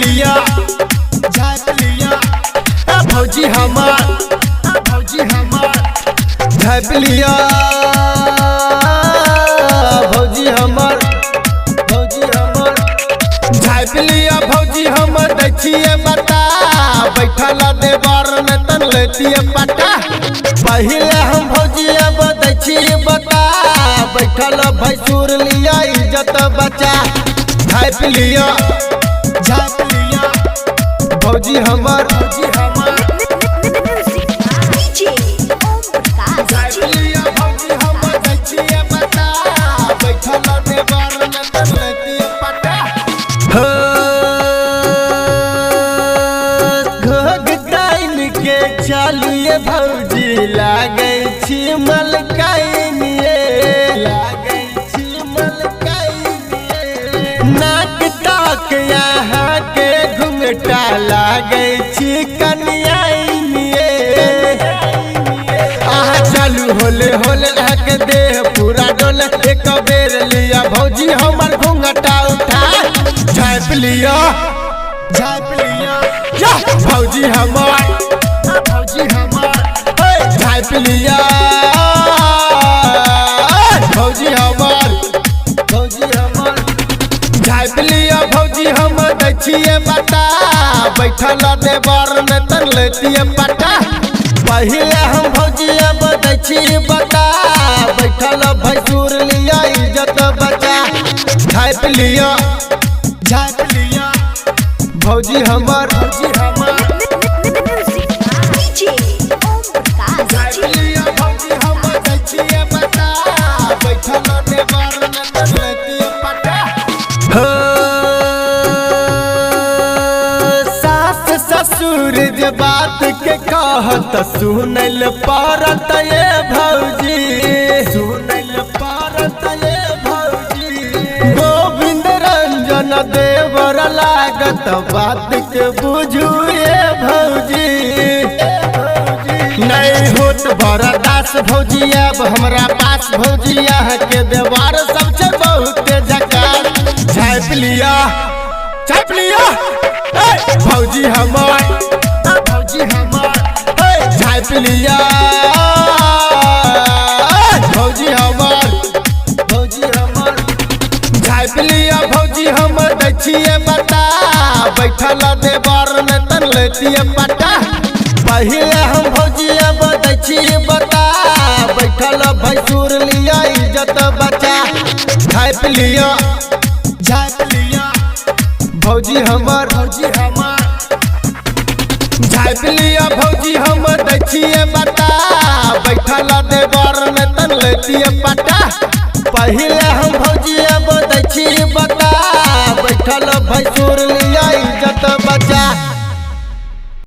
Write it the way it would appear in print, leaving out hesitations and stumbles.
लिया भौजी हमार झाँप लिया भौजी हमार झाँप लिया भौजी हमर दैछिए बता बैठल देवर में तन लेतिए पटा पहिले हम भौजी अब दैछिए बता बैठल भैंसुर लिया इज्जत बचा झाँप लिया भौजी हमर चलिए भौजी लागे छी मलकाइनिए नाक तक यहाँ के घुंघटा लागे छी कनियाइनिए आहा चालू होले के देह पूरा डोले एक बेर लिया भौजी हमर घुंघटा उठा झाँप लिया भौजी हमार झाँप लिया भौजी हमार झाँप लिया भौजी हम दैछिए बता बैठल देवर में तन लेतिए पटा पहिले हम भौजी अब दैछिए बता बैठल भैंसुर लिया इज्जत बचा झाँप लिया भौजी हमार ससुर जे बात के कहत सुनल पारत ये भौजी गोविंद रंजन देवर लागत बात के बुझू ये भौजी नहीं होत बरदास भौजी अब हमरा पास भौजी यहाँ के देवार सबसे बहुत झकास झाँप लिया भौजी हमार झाँप लिया भौजी हमार झाँप लिया भौजी हम दैछिए बता बैठल देवर में तन लेतिए पटा पहिले हम भौजी अब दैछिए बता बैठल भैंसुर लिया इज्जत बचा झाँप लिया भौजी हमर झाँप लिया भौजी हम दैछिए बता बैठल देवर में तन लेतिए पटा पहिले हम भौजी अब दैछिए बता बैठल भैंसुर लिया इज्जत बचा।